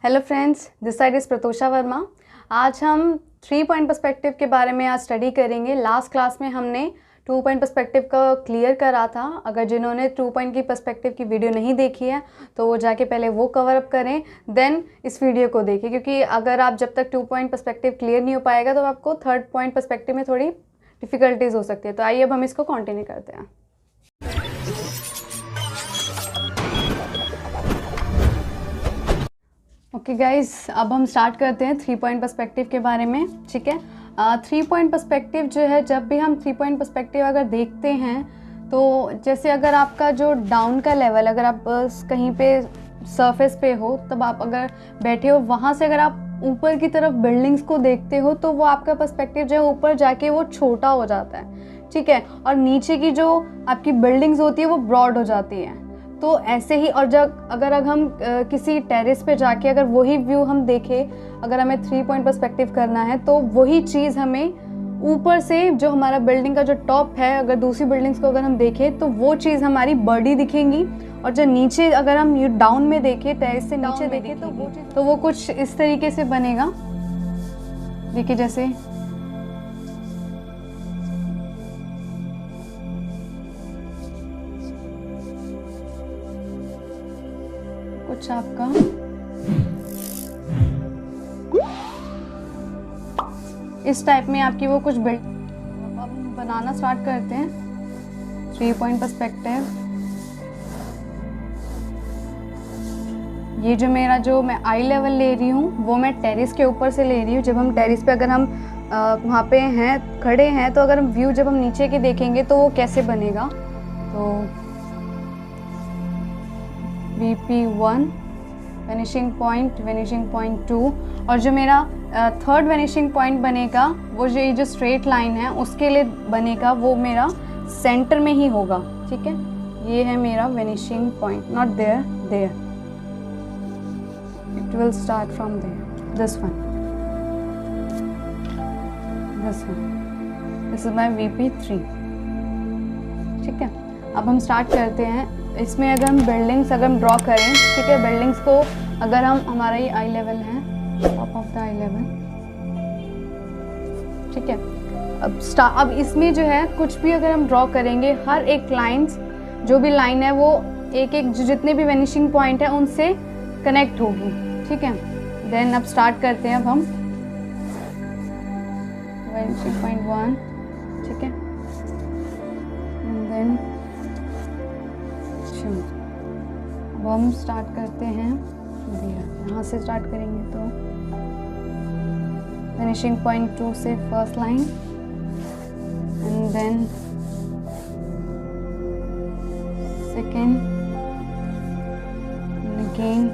Hello friends, this side is Pratosha Verma. आज हम 3 point perspective के बारे में आज स्टडी करेंगे। लास्ट क्लास में हमने 2 पॉइंट पर्सपेक्टिव का क्लियर करा था। अगर जिन्होंने 2 पॉइंट की पर्सपेक्टिव की वीडियो नहीं देखी है तो वो जाके पहले वो कवर अप करें, देन इस वीडियो को देखें, क्योंकि अगर आप जब तक 2 पॉइंट पर्सपेक्टिव क्लियर नहीं हो पाएगा तो आपको 3rd पॉइंट पर्सपेक्टिव में थोड़ी डिफ़िकल्टीज हो सकती है। तो आइए अब हम इसको कंटिन्यू करते हैं। ओके गाइज, अब हम स्टार्ट करते हैं 3 पॉइंट पर्सपेक्टिव के बारे में। ठीक है, 3 पॉइंट पर्सपेक्टिव जो है, जब भी हम 3 पॉइंट पर्सपेक्टिव अगर देखते हैं तो जैसे अगर आपका जो डाउन का लेवल, अगर आप कहीं पे सरफेस पे हो, तब आप अगर बैठे हो, वहाँ से अगर आप ऊपर की तरफ बिल्डिंग्स को देखते हो तो वो आपका पर्सपेक्टिव जो है ऊपर जाके वो छोटा हो जाता है। ठीक है, और नीचे की जो आपकी बिल्डिंग्स होती है वो ब्रॉड हो जाती है। तो ऐसे ही, और जब अगर हम किसी टेरेस पे जाके अगर वही व्यू हम देखें, अगर हमें 3 पॉइंट पर्सपेक्टिव करना है तो वही चीज़ हमें ऊपर से, जो हमारा बिल्डिंग का जो टॉप है, अगर दूसरी बिल्डिंग्स को अगर हम देखें तो वो चीज़ हमारी बड़ी दिखेंगी, और जो नीचे अगर हम ये डाउन में देखें, टेरेस से नीचे देखें तो वो कुछ इस तरीके से बनेगा। देखिए, जैसे कुछ आपका इस टाइप में आपकी वो कुछ बिल्ड। अब हम बनाना स्टार्ट करते हैं 3 पॉइंट पर्सपेक्टिव। ये जो मेरा, जो मैं आई लेवल ले रही हूँ वो मैं टेरेस के ऊपर से ले रही हूँ। जब हम टेरेस पे अगर हम वहाँ पे हैं, खड़े हैं, तो अगर हम व्यू जब हम नीचे के देखेंगे तो वो कैसे बनेगा। तो VP1 वेनिशिंग पॉइंट 2, और जो मेरा 3rd वेनिशिंग पॉइंट बनेगा वो जो ये जो स्ट्रेट लाइन है उसके लिए बनेगा, वो मेरा सेंटर में ही होगा। ठीक है, ये है मेरा vanishing point, not there, it will start from there, this one, this is my VP3। ठीक है, अब हम स्टार्ट करते हैं। इसमें अगर हम बिल्डिंग्स अगर हम ड्रॉ करें, ठीक है, बिल्डिंग्स को अगर हम, हमारा ये आई लेवल है, top of the I level. ठीक है, अब इसमें जो है कुछ भी अगर हम ड्रॉ करेंगे, हर एक लाइन्स, जो भी लाइन है वो एक एक जितने भी वेनिशिंग पॉइंट है उनसे कनेक्ट होगी। ठीक है, देन अब स्टार्ट करते हैं। अब हम वेनिशिंग पॉइंट 1, ठीक है, देन अब हम स्टार्ट करते हैं, यहाँ से स्टार्ट करेंगे तो फिनिशिंग पॉइंट 2 से first line, and then second, again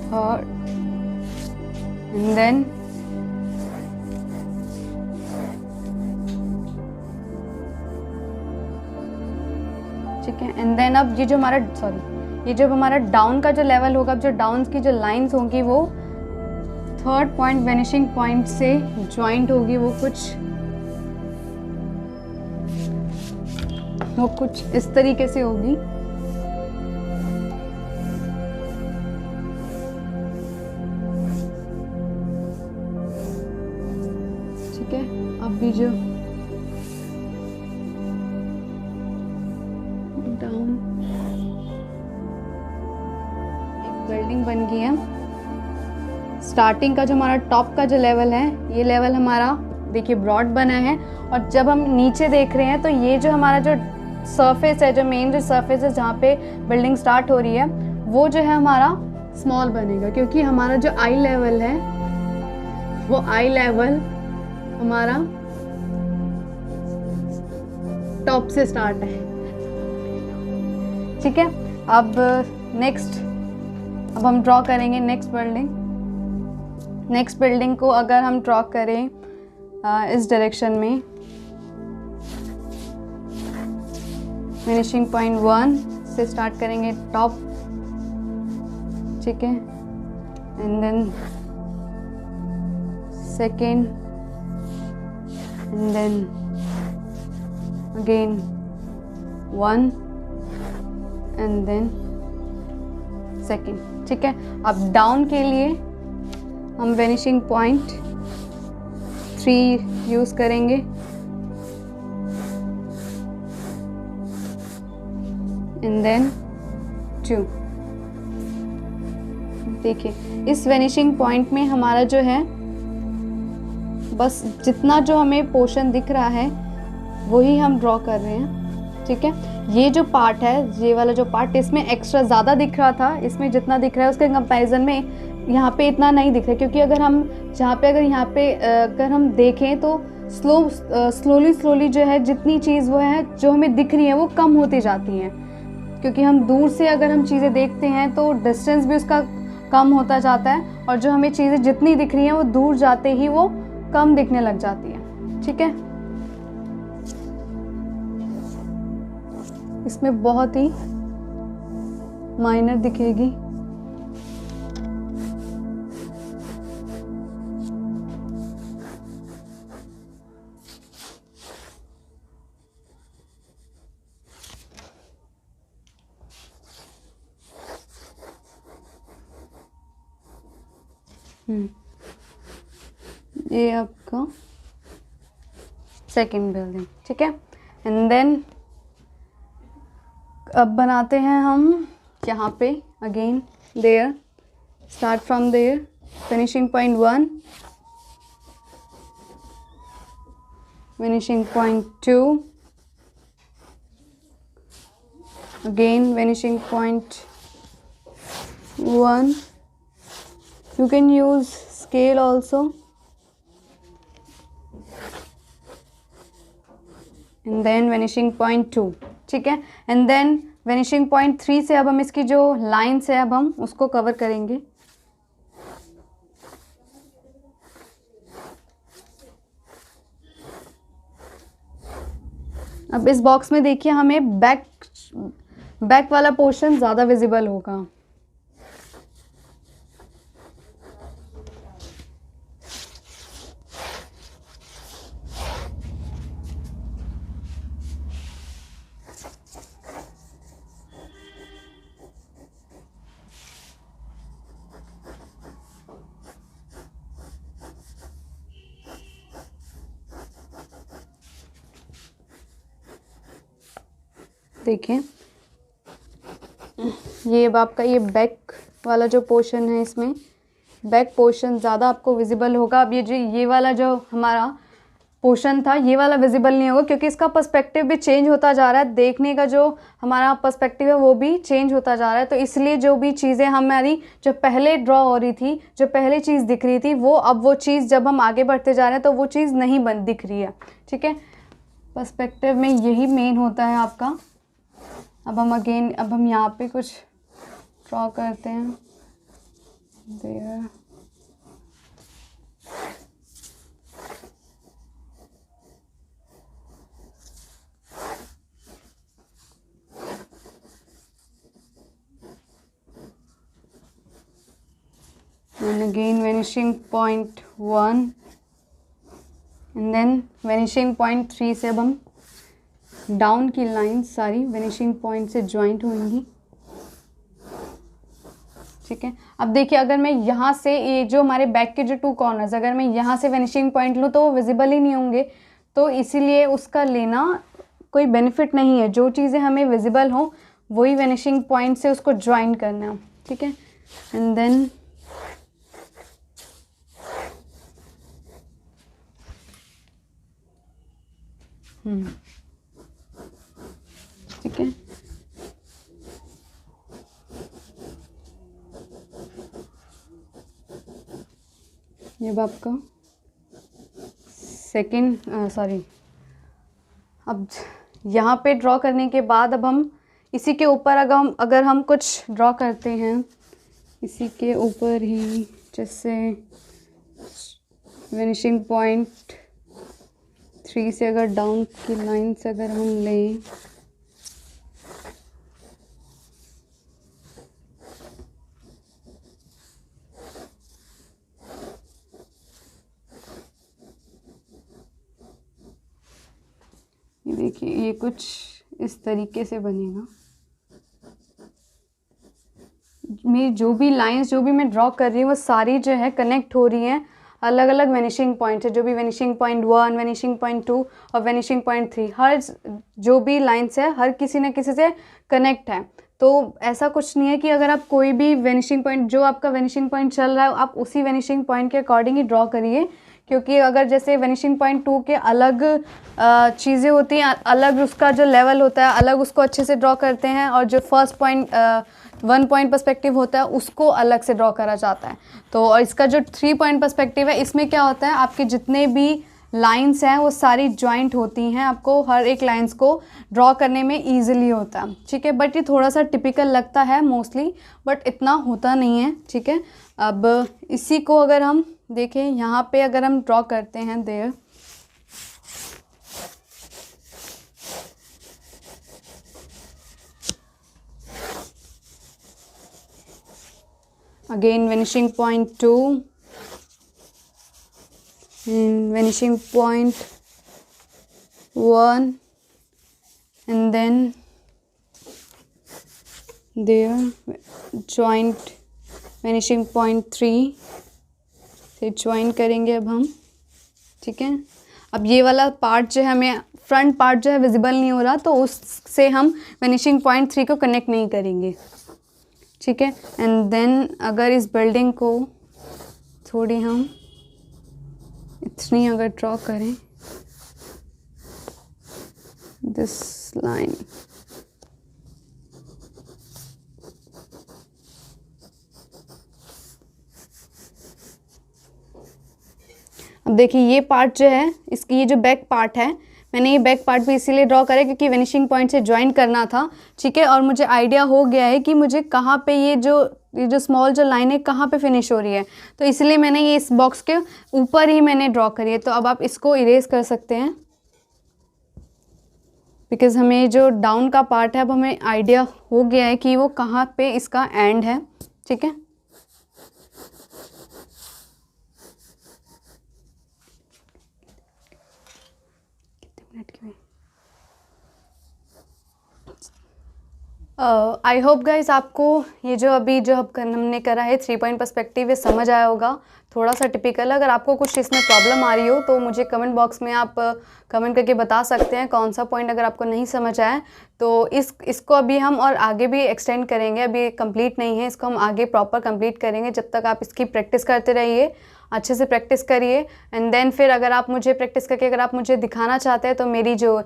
third, and then ठीक है, एंड देन अब ये जो हमारा ये जो हमारा डाउन का जो लेवल होगा, अब जो डाउन की जो लाइंस होंगी वो 3rd पॉइंट वेनिशिंग पॉइंट से ज्वाइंट होगी। वो कुछ इस तरीके से होगी। ठीक है, अब भी जो डाउन एक बिल्डिंग बन गई है। स्टार्टिंग का जो हमारा टॉप का जो लेवल है, ये लेवल हमारा देखिए ब्रॉड बना है, और जब हम नीचे देख रहे हैं तो ये जो हमारा जो सरफेस है, जो मेन जो सरफेस है जहाँ पे बिल्डिंग स्टार्ट हो रही है, वो जो है हमारा स्मॉल बनेगा, क्योंकि हमारा जो आई लेवल है वो आई लेवल हमारा टॉप से स्टार्ट है। ठीक है, अब नेक्स्ट, अब हम ड्रॉ करेंगे नेक्स्ट बिल्डिंग को अगर हम ड्रॉ करें इस डायरेक्शन में, फिनिशिंग पॉइंट 1 से स्टार्ट करेंगे टॉप। ठीक है, and then second, and then again 1 and then second, ठीक है। अब डाउन के लिए हम वेनिशिंग पॉइंट 3 यूज़ करेंगे, एंड देन 2। देखिए इस वेनिशिंग पॉइंट में हमारा जो है बस जितना जो हमें पोर्शन दिख रहा है वही हम ड्रॉ कर रहे हैं, ठीक है। ये जो पार्ट है, ये वाला जो पार्ट, इसमें एक्स्ट्रा ज़्यादा दिख रहा था, इसमें जितना दिख रहा है उसके कंपैरिजन में यहाँ पे इतना नहीं दिख रहा है, क्योंकि अगर हम अगर हम देखें तो स्लोली जो है जितनी चीज़ वो है जो हमें दिख रही है वो कम होती जाती हैं, क्योंकि हम दूर से अगर हम चीज़ें देखते हैं तो डिस्टेंस भी उसका कम होता जाता है, और जो हमें चीज़ें जितनी दिख रही हैं वो दूर जाते ही वो कम दिखने लग जाती है, ठीक है। इसमें बहुत ही माइनर दिखेगी। ये आपका सेकेंड बिल्डिंग, ठीक है। एंड देन अब बनाते हैं हम यहाँ पे again there, start from there, finishing point 1, finishing point 2, again finishing point 1. You can use scale also, and then finishing point 2, ठीक है। and then finishing point 3 से अब हम इसकी जो लाइन्स है अब हम उसको कवर करेंगे। अब इस बॉक्स में देखिए हमें बैक वाला पोर्शन ज़्यादा विजिबल होगा। देखिए ये अब आपका ये बैक वाला जो पोर्शन है, इसमें बैक पोर्शन ज़्यादा आपको विजिबल होगा। अब ये वाला जो हमारा पोर्शन था ये वाला विजिबल नहीं होगा, क्योंकि इसका पर्सपेक्टिव भी चेंज होता जा रहा है, देखने का जो हमारा पर्सपेक्टिव है वो भी चेंज होता जा रहा है। तो इसलिए जो भी चीज़ें हमारी जो पहले ड्रॉ हो रही थी, जो पहले चीज़ दिख रही थी, वो अब वो चीज़ जब हम आगे बढ़ते जा रहे हैं तो वो चीज़ नहीं दिख रही है, ठीक है। पर्सपेक्टिव में यही मेन होता है आपका। अब हम यहाँ पे कुछ ड्रॉ करते हैं there, and again vanishing point 1, and then vanishing point 3 से अब हम डाउन की लाइन सारी वेनिशिंग पॉइंट से ज्वाइंट होंगी, ठीक है। अब देखिए अगर मैं यहाँ से ये जो हमारे बैक के जो 2 कॉर्नर्स, अगर मैं यहाँ से वेनिशिंग पॉइंट लूँ तो वो विजिबल ही नहीं होंगे, तो इसीलिए उसका लेना कोई बेनिफिट नहीं है। जो चीज़ें हमें विजिबल हों वही वेनिशिंग पॉइंट से उसको ज्वाइन करना, ठीक है। एंड देन ठीक है, ये आपका सेकेंड अब यहाँ पे ड्रॉ करने के बाद अब हम इसी के ऊपर अगर हम कुछ ड्रॉ करते हैं इसी के ऊपर ही, जैसे फिनिशिंग पॉइंट 3 से अगर डाउन की लाइन से अगर हम लें, ये देखिए ये कुछ इस तरीके से बनेगा, मेरी जो भी लाइंस जो भी मैं ड्रॉ कर रही हूँ वो सारी जो है कनेक्ट हो रही हैं अलग अलग वेनिशिंग पॉइंट है, जो भी वेनिशिंग पॉइंट 1, वेनिशिंग पॉइंट 2 और वेनिशिंग पॉइंट 3, हर जो भी लाइंस है हर किसी न किसी से कनेक्ट है। तो ऐसा कुछ नहीं है कि अगर आप कोई भी वेनिशिंग पॉइंट, जो आपका वेनिशिंग पॉइंट चल रहा है आप उसी वेनिशिंग पॉइंट के अकॉर्डिंग ही ड्रॉ करिए, क्योंकि अगर जैसे वेनिशिंग पॉइंट 2 के अलग चीज़ें होती हैं, अलग उसका जो लेवल होता है अलग उसको अच्छे से ड्रॉ करते हैं, और जो फर्स्ट पॉइंट 1 पॉइंट पर्सपेक्टिव होता है उसको अलग से ड्रॉ करा जाता है। तो और इसका जो 3 पॉइंट पर्सपेक्टिव है इसमें क्या होता है, आपके जितने भी लाइंस हैं वो सारी जॉइंट होती हैं, आपको हर एक लाइंस को ड्रॉ करने में ईजिली होता है, ठीक है। बट ये थोड़ा सा टिपिकल लगता है मोस्टली, बट इतना होता नहीं है, ठीक है। अब इसी को अगर हम देखें यहाँ पे अगर हम ड्रॉ करते हैं there, again vanishing point 2 and vanishing point 1 and then there joint vanishing point 3 से ज्वाइन करेंगे अब हम, ठीक है। अब ये वाला पार्ट जो है हमें फ्रंट पार्ट जो है विजिबल नहीं हो रहा, तो उससे हम वेनिशिंग पॉइंट 3 को कनेक्ट नहीं करेंगे, ठीक है। एंड देन अगर इस बिल्डिंग को थोड़ी हम इतनी अगर ड्रॉ करें, दिस लाइन, अब देखिए ये पार्ट जो है इसकी, ये जो बैक पार्ट है, मैंने ये बैक पार्ट भी इसीलिए ड्रॉ करा क्योंकि वेनिशिंग पॉइंट से ज्वाइन करना था, ठीक है। और मुझे आइडिया हो गया है कि मुझे कहाँ पे ये जो स्मॉल जो लाइन है कहाँ पे फिनिश हो रही है, तो इसलिए मैंने ये इस बॉक्स के ऊपर ही मैंने ड्रॉ करी है। तो अब आप इसको इरेज कर सकते हैं, बिकॉज़ हमें जो डाउन का पार्ट है अब हमें आइडिया हो गया है कि वो कहाँ पे इसका एंड है, ठीक है। आई होप गाइस आपको ये जो अभी जो हमने करा है 3 पॉइंट पर्सपेक्टिव ये समझ आया होगा, थोड़ा सा टिपिकल। अगर आपको कुछ इसमें प्रॉब्लम आ रही हो तो मुझे कमेंट बॉक्स में आप कमेंट करके बता सकते हैं कौन सा पॉइंट अगर आपको नहीं समझ आया। तो इसको अभी हम और आगे भी एक्सटेंड करेंगे, अभी कंप्लीट नहीं है, इसको हम आगे प्रॉपर कंप्लीट करेंगे। जब तक आप इसकी प्रैक्टिस करते रहिए, अच्छे से प्रैक्टिस करिए, एंड देन फिर अगर आप मुझे प्रैक्टिस करके अगर आप मुझे दिखाना चाहते हैं तो मेरी जो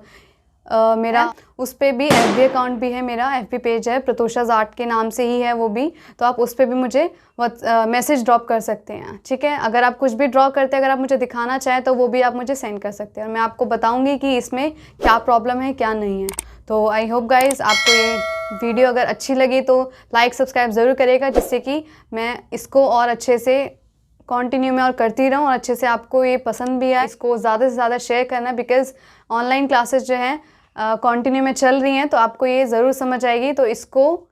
मेरा उस पर भी FB अकाउंट भी है, मेरा FB पेज है, प्रतोषाज आर्ट के नाम से ही है वो भी, तो आप उस पर भी मुझे मैसेज ड्रॉप कर सकते हैं, ठीक है। अगर आप कुछ भी ड्रॉ करते हैं, अगर आप मुझे दिखाना चाहें तो वो भी आप मुझे सेंड कर सकते हैं, और मैं आपको बताऊंगी कि इसमें क्या प्रॉब्लम है क्या नहीं है। तो आई होप गाइज़ आपको ये वीडियो अगर अच्छी लगी तो लाइक सब्सक्राइब ज़रूर करेगा, जिससे कि मैं इसको और अच्छे से कंटिन्यू में और करती रहूँ और अच्छे से आपको ये पसंद भी आए। इसको ज़्यादा से ज़्यादा शेयर करना, बिकॉज़ ऑनलाइन क्लासेस जो हैं कंटिन्यू में चल रही हैं, तो आपको ये ज़रूर समझ आएगी। तो इसको